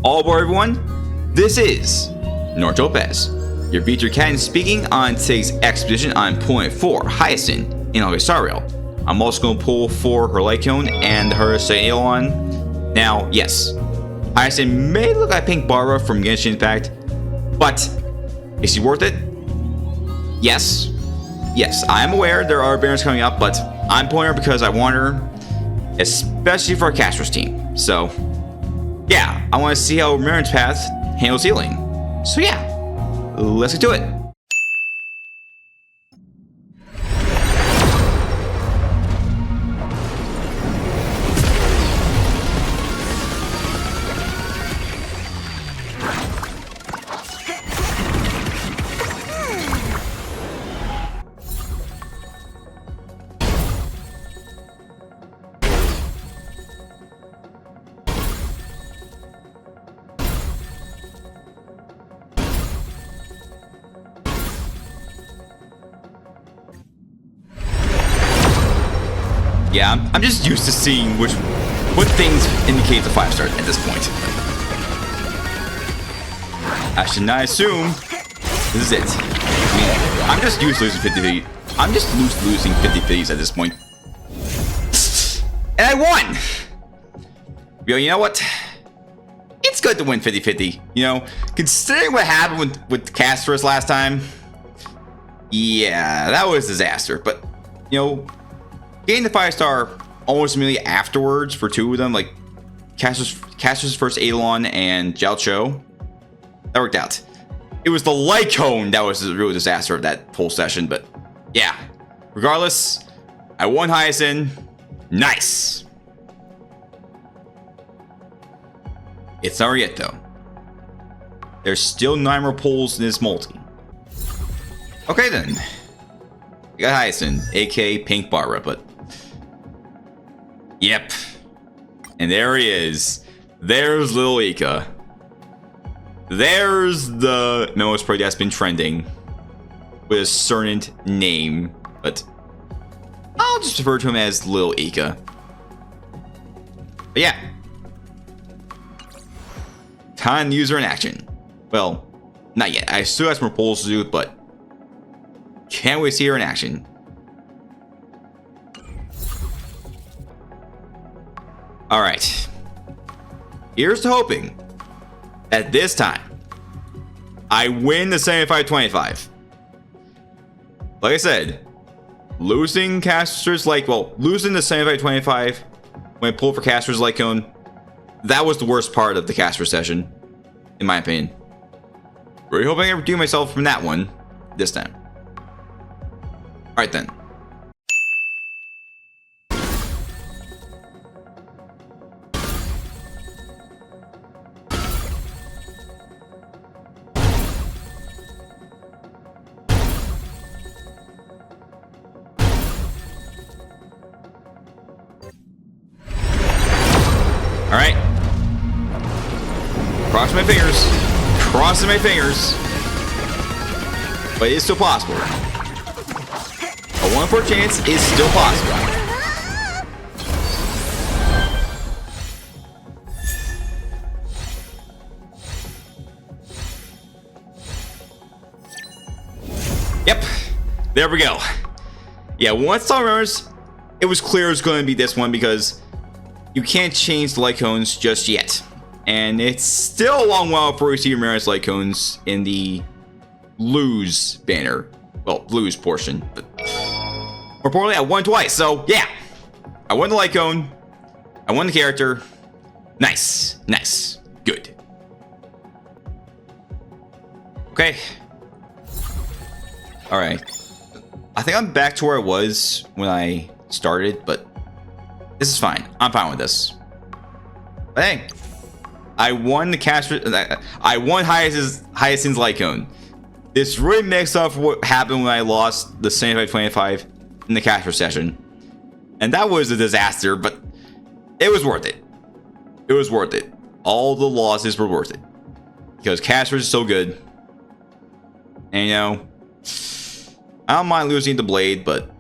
All aboard, everyone. This is Noire Topaz, your VTuber Captain, speaking on today's expedition on point 4, Hyacine, in Honkai Star Rail. I'm also going to pull for her Lycone and her Eidolon. Now, yes, Hyacine may look like Pink Barra from Genshin Impact, but is she worth it? Yes. Yes, I am aware there are banners coming up, but I'm pulling her because I want her, especially for our Castorice team. So, yeah, I want to see how Noire Topaz handles healing. So yeah, let's get to it. Yeah, I'm just used to seeing what things indicate the 5-star at this point. I should not assume this is it. I mean, I'm just used to losing 50-50. I'm just used to losing 50-50s at this point. And I won! Yo, you know what? It's good to win 50-50. You know, considering what happened with Castorice last time. Yeah, that was a disaster. But, you know, getting the 5-star almost immediately afterwards for two of them, like Castorice's first Eidolon and Jiao Cho, that worked out. It was the Lycone that was the real disaster of that whole session, but yeah. Regardless, I won Hyacine. Nice. It's not yet though. There's still 9 more pulls in this multi. Okay then. We got Hyacine, aka Pink Barra, but yep. And there he is. There's little Ika. There's the most probably that's been trending with a certain name, but I'll just refer to him as Lil Ika. But yeah. Time to use her in action. Well, not yet. I still have some more polls to do, but can't wait to see her in action. Alright. Here's to hoping that this time I win the 75-25. Like I said, losing Castorice losing the 75-25 when I pulled for Castorice Lycone, that was the worst part of the Castorice session, in my opinion. Really hoping I redeem myself from that one this time. Alright then. Alright. Crossing my fingers. Crossing my fingers. But it's still possible. A 1-4 chance is still possible. Yep. There we go. Yeah, once I remembers, it was clear it was going to be this one because you can't change the Lycones just yet. And it's still a long while before we see Ramirez Lycones in the lose banner. Well, lose portion. But more importantly, I won twice. So, yeah. I won the Lycone. I won the character. Nice. Nice. Good. Okay. Alright. I think I'm back to where I was when I started, but this is fine. I'm fine with this. But hey, I won the I won Hyacine's Lycone. This really makes up for what happened when I lost the 75-25 in the Castorice session. And that was a disaster, but it was worth it. It was worth it. All the losses were worth it. Because Castorice is so good. And you know, I don't mind losing the blade, but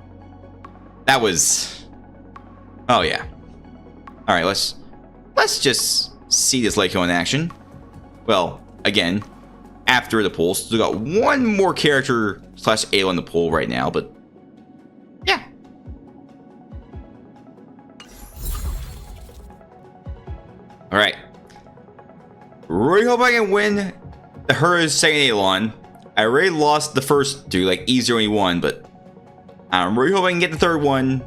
that was, oh yeah. All right, let's just see this Lycone in action. Well, again, after the poll. Still got one more character / Eidolon in the poll right now, but yeah. Alright. Really hope I can win the Herta's second Eidolon. I already lost the first two, like easy only one, but I'm really hoping I can get the third one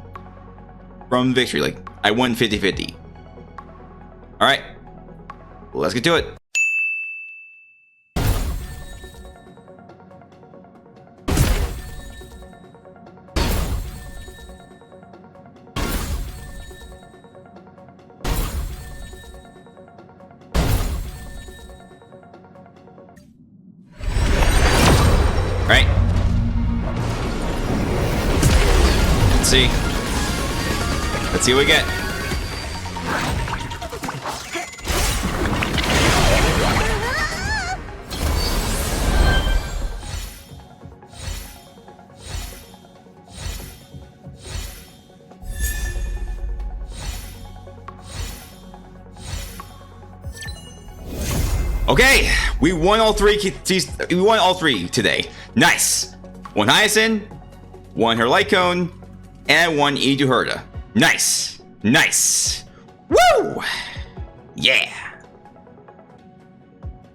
from victory. Like, I won 50-50. Alright. Let's get to it. Right. Let's see. Let's see what we get. Okay, we won all three. We won all three today. Nice. One Hyacine, one Herta, and one Herta. Nice, nice. Woo! Yeah.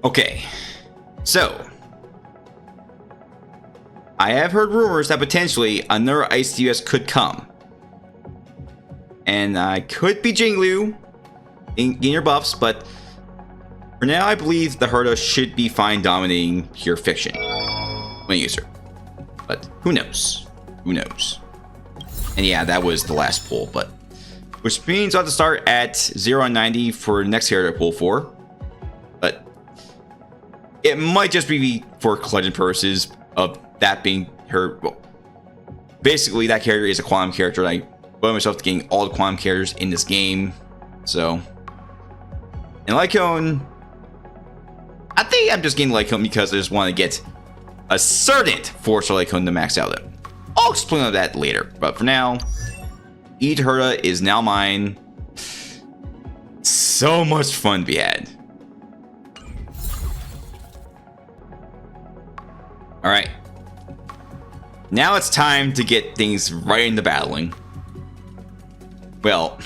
Okay, so I have heard rumors that potentially another Ice US could come, and I could be Jinglu in your buffs, but for now, I believe the Herta should be fine dominating pure fiction when I use her. But who knows? Who knows? And yeah, that was the last pull, but which means I'll have to start at 0 on 90 for the next character to pull for. But it might just be for collection purposes of that being her. Well, basically, that character is a quantum character. I owe myself to getting all the quantum characters in this game. So, and Lycone, I think I'm just getting Lycone because I just want to get a certain Force Lycone to max out. I'll explain that later, but for now, Herta is now mine. So much fun to be had. Alright. Now it's time to get things right into battling. Well,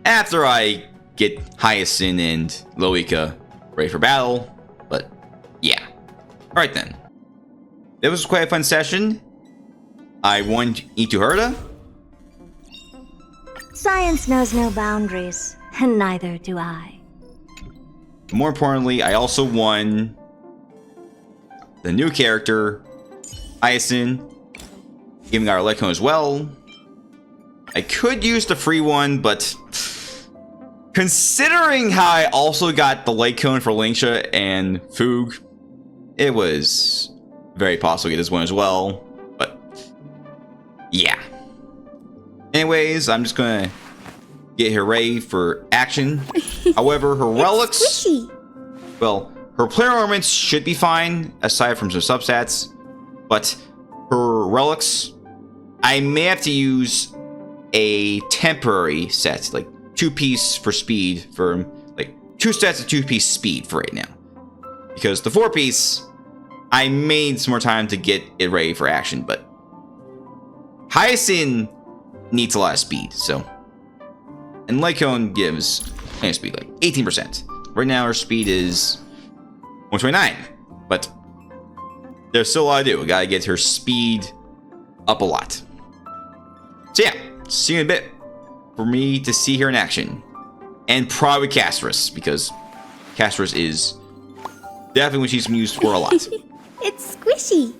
after I get Hyacine and Loika ready for battle, but yeah. Alright then. It was quite a fun session. I won Herta. Science knows no boundaries, and neither do I. More importantly, I also won the new character, Hyacine, giving our Lycone as well. I could use the free one, but considering how I also got the Lycone for Linksha and Foog, it was very possible to get this one as well. But yeah. Anyways, I'm just gonna get her ready for action. However, her relics, well, her player ornaments should be fine aside from some substats, but her relics, I may have to use a temporary set, like 2-piece for speed, for like 2 sets of 2-piece speed for right now, because the 4-piece I made some more time to get it ready for action. But Hyacine needs a lot of speed, so, and Lycone gives speed like 18%. Right now her speed is 129, but there's still a lot to do. We gotta get her speed up a lot. So yeah, see you in a bit for me to see her in action, and probably Castorice, because Castorice is definitely what she's been used for a lot. It's squishy.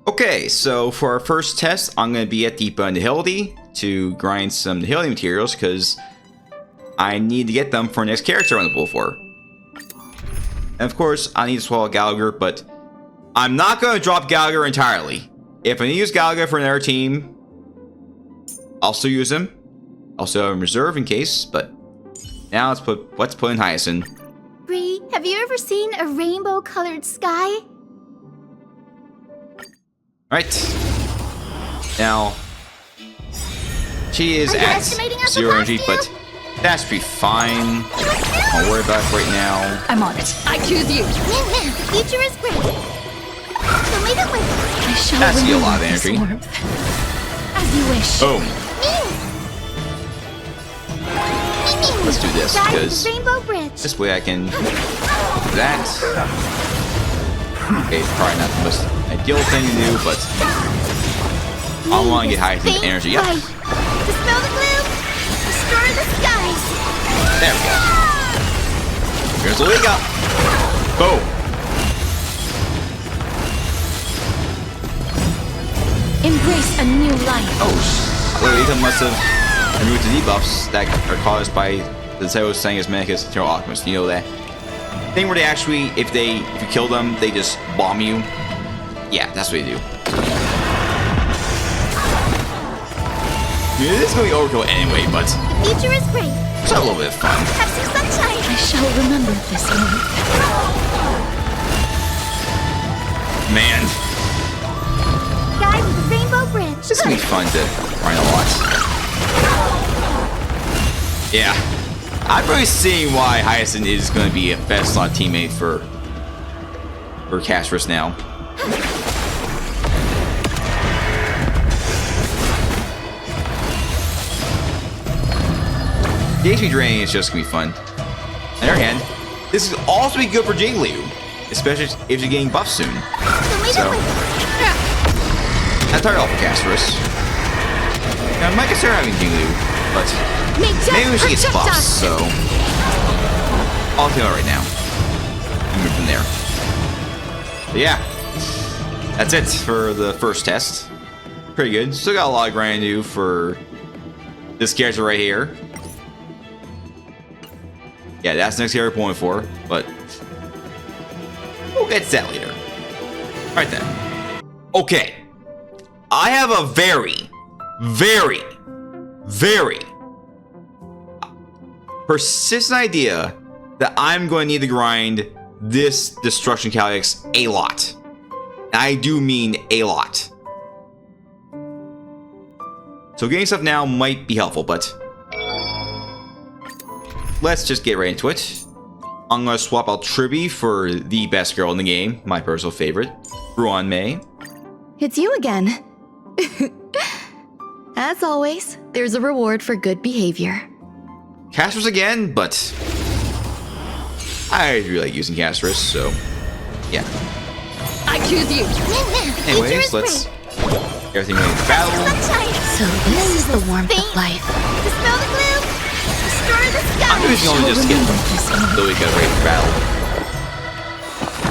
Okay, so for our first test, I'm going to be at the Nihility to grind some Nihility materials, because I need to get them for next character on the pull for. And of course, I need to swallow Gallagher, but I'm not going to drop Gallagher entirely. If I need to use Gallagher for another team, I'll still use him. I'll still have him reserve in case, but now let's put in Hyacine. Bree, have you ever seen a rainbow-colored sky? Alright. Now, she is at 0 energy, but that should be fine. Don't worry about it right now. I'm on it. I choose you. The future is great. So leave it with me. I shall That's a lot of remember this energy. warmth. As you wish. Boom. Let's do this Guide because the Rainbow Bridge. this way I can do that. Okay, probably not the most ideal thing to do, but I want to get Hyacine energy up. Right. Dispel the gloom. Destroy the skies. There we go. Here's the wake up. Boom. Embrace a new life. Oh, the wake up must have removed the debuffs that are caused by the Zeus saying as Manicus Eternal Alchemist. You know that thing where they actually, if you kill them, they just bomb you. Yeah, that's what they do. Yeah, this is going to be overkill anyway, but The future is great. it's a little bit of fun. Have some sunshine. I shall remember this moment. Man, Guide with the Rainbow Bridge. this is going to be fun to run a lot. Yeah, I'm really seeing why Hyacine is going to be a best slot teammate for Castorice now. The HP draining is just going to be fun. On the other hand, this is also be good for Jingliu, especially if you're getting buffed soon. So leave So, it with me. that's our for Castorice. Now, I might consider having Jingliu, but maybe when she gets buffs, so I'll do it right now. And move from there. But yeah, that's it for the first test. Pretty good. Still got a lot of grinding to do for this character right here. Yeah, that's the next character point for, but we'll get to that later. Alright then. Okay. I have a very, very, very persistent idea that I'm going to need to grind this Destruction Calyx a lot. And I do mean a lot. So getting stuff now might be helpful, but let's just get right into it. I'm going to swap out Tribby for the best girl in the game, my personal favorite, Ruan Mei. It's you again. As always, there's a reward for good behavior. Castorice again, but I really like using Castorice, so yeah. I choose you. Anyways, let's everything ready for battle. Sunshine. So this is the warmth of life. Dispel the gloom. Destroy the I'm skies. usually only just get so we get ready for battle.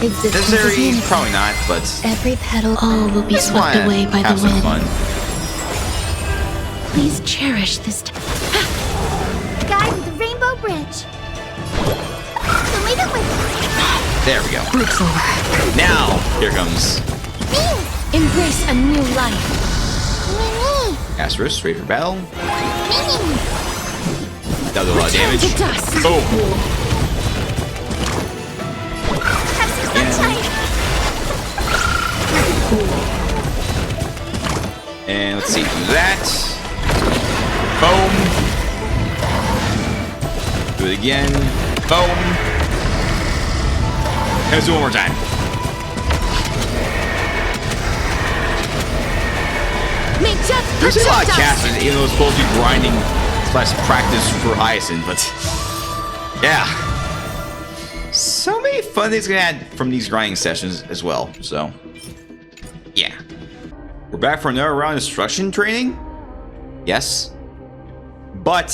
Existence Necessary? is meaningful. Probably not, but Every petal, all will be just swept wanna away by have the some wind. fun. Please cherish this time. Guide with the Rainbow Bridge. So leave it with me. There we go. It's over. Now, here comes Embrace a new life. Castorice, ready for battle. That'll do a lot of damage. To dust. Boom. Have some sunshine. And let's see, do that. Boom. Do it again. Boom. And let's do it one more time. There's a lot of casters, even though it's supposed to be grinding slash practice for Hyacine, but yeah. So many fun things we had from these grinding sessions as well, so yeah. We're back for another round of destruction training? Yes. But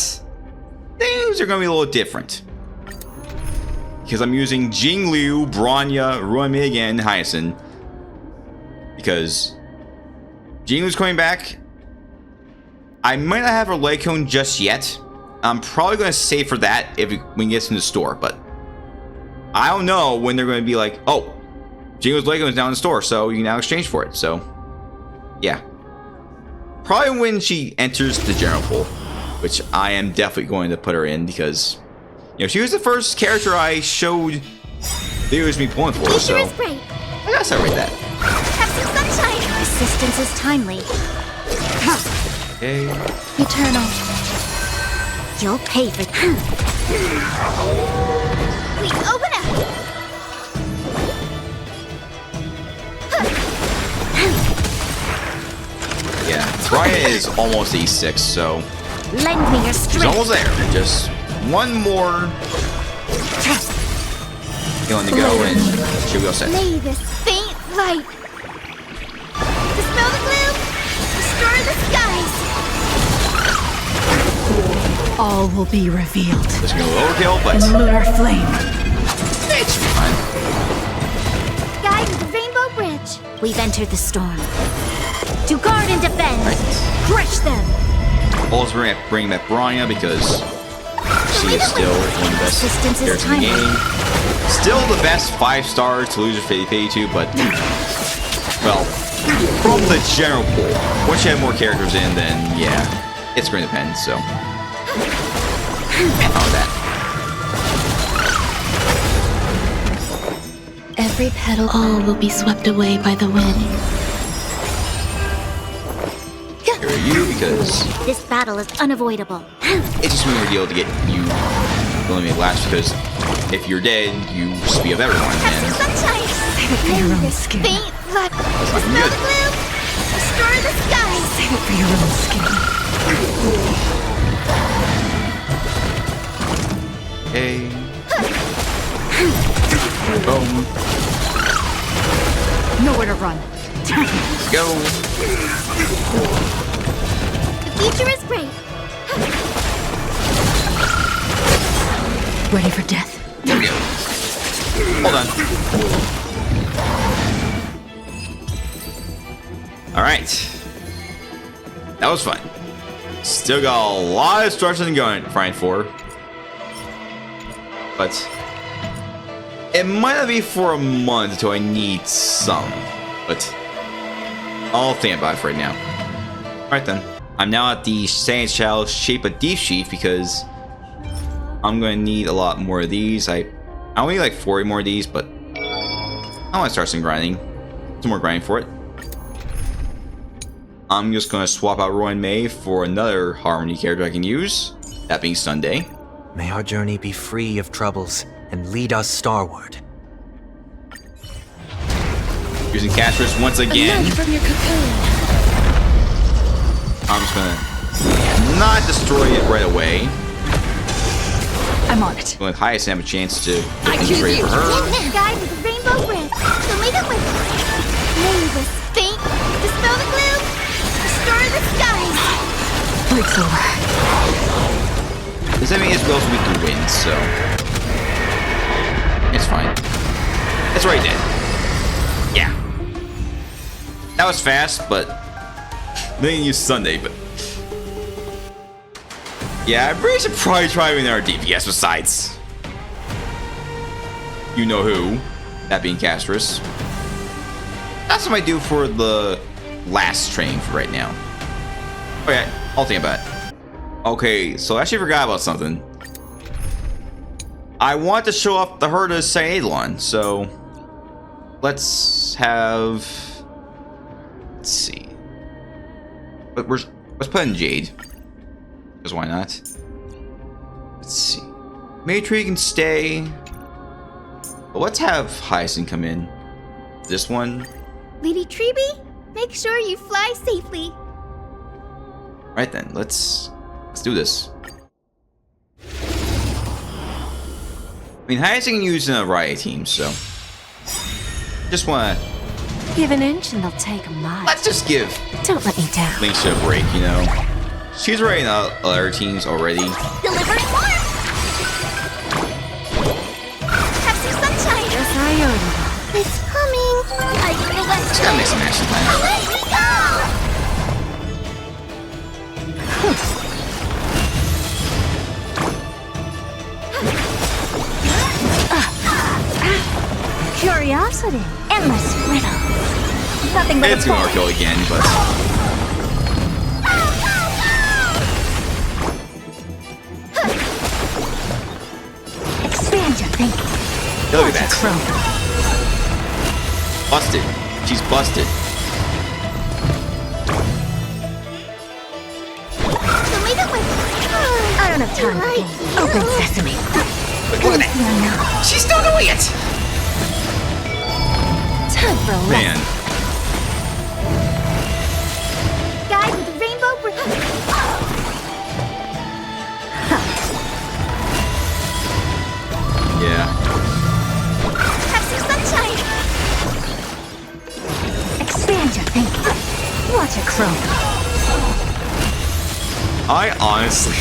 things are going to be a little different. Because I'm using Jingliu, Bronya, Ruanmei again, Hyacine. Because Jingliu's coming back. I might not have her leg cone just yet. I'm probably going to save for that if when it gets in the store, but I don't know when they're going to be like, oh, Jingliu's leg cone is now in the store, so you can now exchange for it. So, yeah. Probably when she enters the general pool, which I am definitely going to put her in because, you know, she was the first character I showed videos me pulling for, so Future is great. I gotta celebrate that. Have some sunshine. Assistance is timely. Okay. Eternal. You'll pay for that. Please open up. Yeah, Brian is almost E6, so Lend me your she's strength. almost there. Just one more healing to go, and she'll be all set. May this faint light dispel the gloom, restore the skies. All will be revealed. This is gonna be overkill, but Lunar flame. it should be fine. Guide with the rainbow bridge. We've entered the storm. To guard and defend. Right. Crush them. Also bring back Brian because she is still one of the best Resistance is characters in the tiny. game. Still the best 5-star to lose your 50-52, but well, from the general pool, once you have more characters in, then yeah, it's going to depend. So, and on that. Every petal, all will be swept away by the wind. Here are you because This battle is unavoidable. it's just an ordeal to get you willing to last because if you're dead, you speed up everyone. Captain And Sunshine. May this faint light dispel the good. gloom, restore the skies. Save it for your own skin. hey, boom, Nowhere to run. go. The future is great. Ready for death? There we go. Hold on. Alright. That was fun. Still got a lot of destruction going for. But it might not be for a month until I need some. But I'll think about it for right now. Alright then. I'm now at the Sand Shell Shape of Deep Sheath because I'm going to need a lot more of these. I only need like 40 more of these, but I want to start some grinding. Some more grinding for it. I'm just going to swap out Roy and May for another Harmony character I can use. That being Sunday. May our journey be free of troubles and lead us starward. Using Castorice once again. From your cocoon. I'm just going to not destroy it right away. I'm on it. Let Hyacine have a chance to I get choose ready you. for her. Guide with the rainbow bridge. So lead it with may this faint dispel the gloom, restore the skies. Break's over. Does that mean it's also weak to wind, so it's fine. It's already dead. Yeah. That was fast, but they didn't use Sunday, but yeah, I really should probably try another DPS besides you know who, that being Castorice. That's what I do for the last train for right now. Okay, I'll think about it. Okay, so I actually forgot about something. I want to show off the Herta's Eidolon, so let's have. Let's see. But let's put in Jade. Because why not? Let's see. Maytree can stay. But let's have Hyacine come in. This one. Lady Treeby, make sure you fly safely. Right then, let's do this. I mean, Hyacine can use in a riot team, so just wanna. Give an inch and they'll take a mile. Let's just give Don't let me down. Link's a break, you know. She's already in other teams already. Delivering warmth. Have some sunshine. Yes, I already know. It's coming. I feel that Just gotta make some action time. Away we go. Curiosity. Endless riddles. Nothing but It's a gonna ball. kill again, but Expand your thinking. look at that. Crow. Busted. She's busted. So lead it with I don't have Time to like? begin. Open sesame. Look at that. She's still doing it. Time for a Man. Guy with the rainbow bridge. Yeah. Have some sunshine. Expand your thinking. Watch it grow. I honestly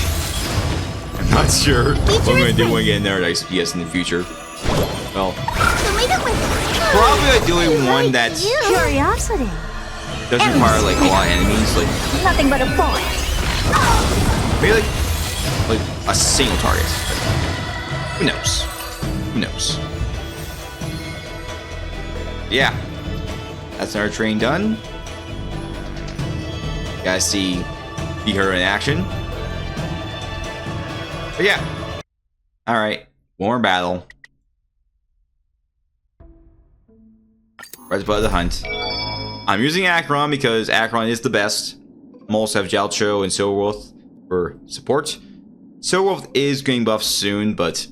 am not sure what I'm gonna do when I get in there at XPS in the future. Well, So make up with. probably doing one that's Curiosity. doesn't require like a lot of enemies, like Nothing but a boy. maybe like a single target. Who knows? Who knows? Yeah, that's our train done. Gotta see her in action. But yeah. Alright. One more battle. Right above the hunt. I'm using Acheron because Acheron is the best. I also have Jalcho and Silverwolf for support. Silverwolf is getting buffed soon, but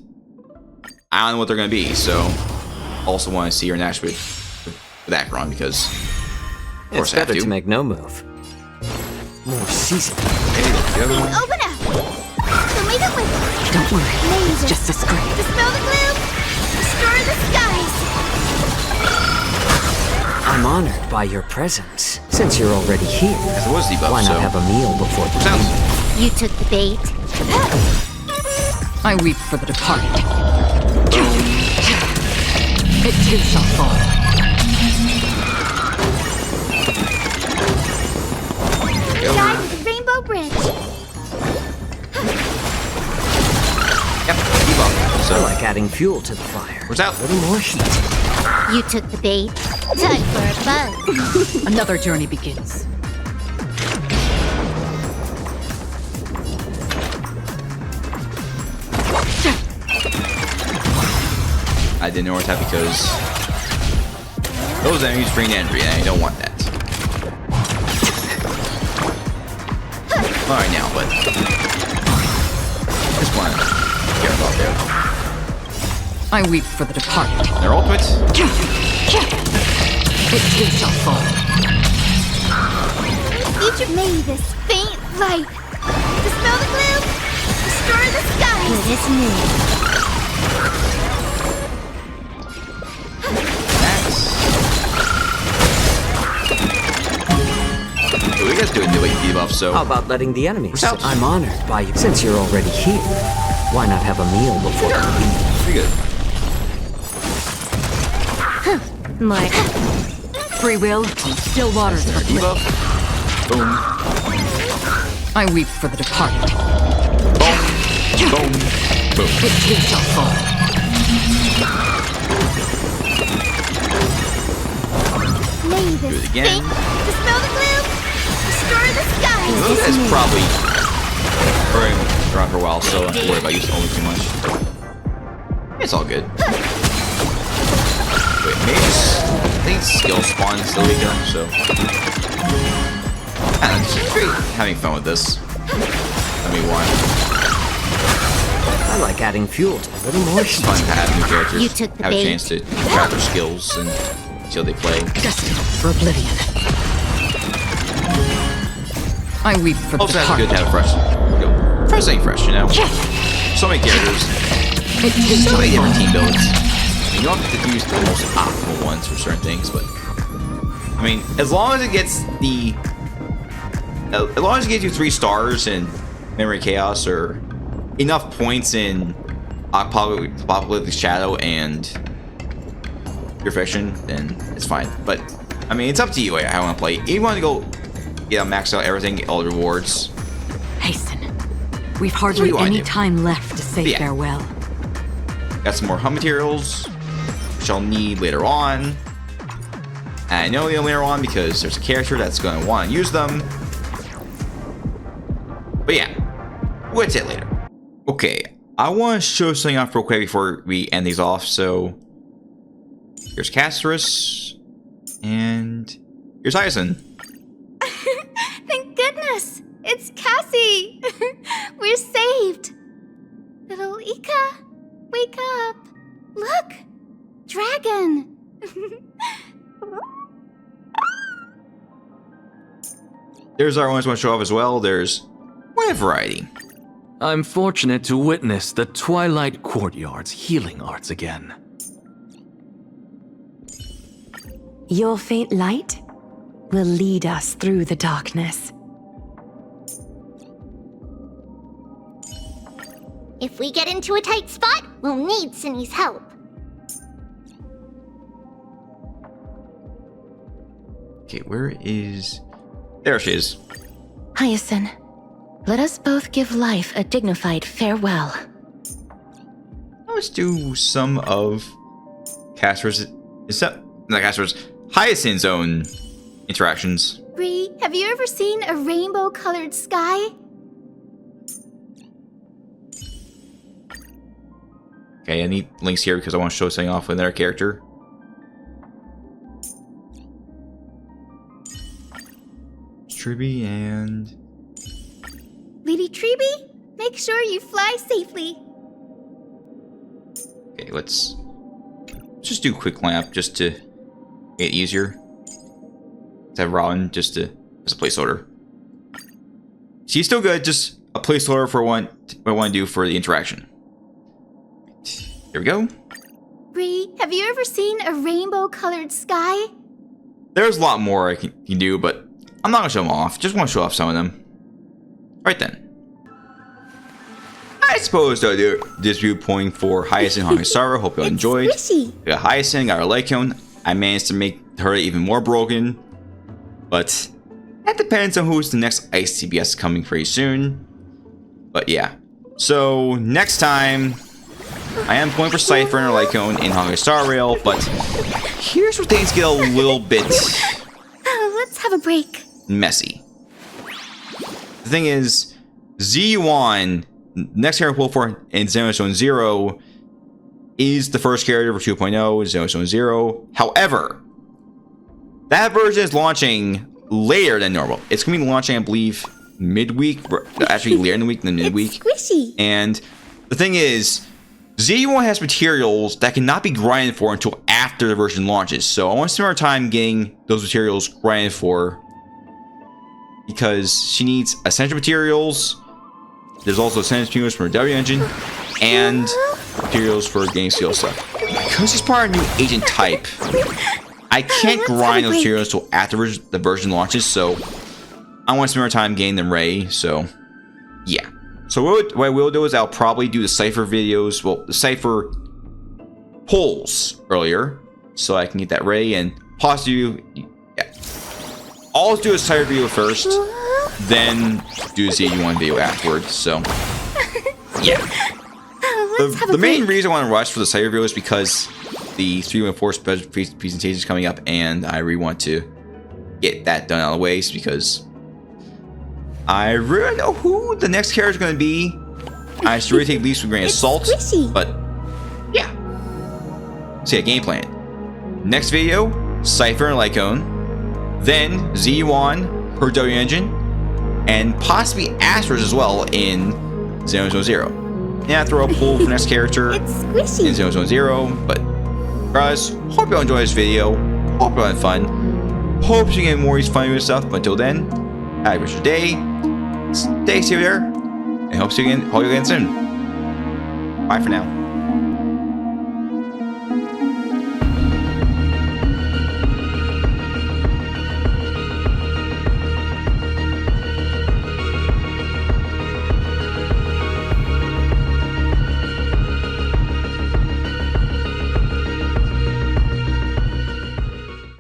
I don't know what they're gonna be, so also want to see her in action with Acheron because of course It's I have better to. to make no move. More season. Maybe the other one? Open up. So make up with. Don't worry, it's just a scrape. Dispel the gloom. Restore the skies. I'm honored by your presence. Since you're already here, Because it was debuffed, why not so have a meal before the sounds You took the bait. I weep for the departed. It too shall fall. Guy with the rainbow bridge. yep, debuff. I So like adding fuel to the fire. where's out? A little more heat. You took the bait. Time for a buzz. Another journey begins. I didn't know where to because those enemies bring entry, and I don't want that. Alright now, but just want to care about I weep for the departed. their ultimate. It too shall fall. Feature may this faint light. Dispel the gloom. Restore the skies. It is new. So we guys do a new debuff, so How about letting the enemies? Without- I'm honored by you. Since you're already here, why not have a meal before the leave? pretty good. Mark. Free will on still waters for play. Debuff. Boom. I weep for the departed. Boom. Boom. It too shall fall. May Do this it again. faint. Dispel the gloom. Restore the skies. Those guys probably are around for a while, so I don't have to worry about using only too much. It's all good. Wait, maybe just I think skill spawn still weaker, so I don't know, just great having fun with this. I mean, why? I like adding fuel to a little more It's heat. fun to have new characters You took the have a bait. chance to track their skills and see how they play. Destined for oblivion. I weep for the Also, it's good departed. to have a fresh ain't fresh, you know. So many characters, It too so shall many different fall. team builds. You don't have to use the most optimal ones for certain things, but I mean, as long as it gets as long as it gives you 3 stars in Memory Chaos or enough points in Apocalyptic Shadow and Perfection, then it's fine. But I mean, it's up to you how you want to play. If you want to go, max out everything, get all the rewards. Hasten. We've what hardly you wanna any do. time left to say Yeah. farewell. Got some more hub materials, which I'll need later on. And I know they'll later on because there's a character that's going to want to use them. But yeah, we'll get to it later. Okay, I want to show something off real quick before we end these off. So here's Castorice, and here's Hyacine. Thank goodness. It's Cassie. We're saved. Little Ika, wake up. Look, dragon. There's our ones I want to show off as well. There's quite a variety. I'm fortunate to witness the Twilight Courtyard's healing arts again. Your faint light will lead us through the darkness. If we get into a tight spot, we'll need Cindy's help. Okay, where is... There she is. Hyacine, let us both give life a dignified farewell. Let's do some of Castorice... Is that... Not Castorice. Hyacine's own interactions. Bree, have you ever seen a rainbow-colored sky? Okay, I need links here because I want to show something off with another character. Tribby and... Lady Treby, make sure you fly safely. Okay, let's just do quick lamp just to make it easier. Let's have Robin just to as a placeholder. She's still good, just a placeholder for what I want to do for the interaction. Here we go. Bree, have you ever seen a rainbow-colored sky? There's a lot more I can do, but I'm not going to show them off. Just want to show off some of them. Right then. I suppose I'll do this viewpoint for Hyacine Honkai Star Rail. Hope you all enjoyed. Squishy. We got Hyacine, got our Lycone. I managed to make her even more broken. But that depends on who's the next Ice TBS coming pretty soon. But yeah. So next time, I am going for Cypher and her Lycone in Honkai Star Rail. But here's where things get a little bit Let's have a break. messy. The thing is, Z1, next character pull for in Xenozone 0 is the first character for 2.0, Xenozone 0. However, that version is launching later than normal. It's going to be launching, I believe, midweek, actually later in the week than midweek. Squishy. And the thing is, Z1 has materials that cannot be grinded for until after the version launches. So I want to spend our time getting those materials grinded for, because she needs essential materials. There's also essential materials from her W engine and materials for getting seal stuff. Because it's part of a new agent type, I can't grind those materials until after the version launches. So I want to spend our time getting them ready. So yeah. So what I will do is I'll probably do the Cypher videos, well, the Cypher polls earlier, so I can get that ready and possibly, yeah. I'll do a Cypher video first, then do a Z1 video afterwards, so, yeah. The main reason I want to rush for the Cypher video is because the 314 special presentation is coming up, and I really want to get that done out of the way, because I really don't know who the next character is going to be. I should really take leaps with a grain of salt. Squishy. But, yeah. So yeah, game plan. Next video, Cypher and Lycone. Then, Z1, her W engine. And possibly Astros as well in Xenozone 0. Yeah, throw a poll for next character in It's squishy. Xenozone 0. But, guys, hope you all enjoyed this video. Hope you all had fun. Hope you get more of these fun stuff. But until then, have a good day. Stay safe there, and hope you again soon. Bye for now.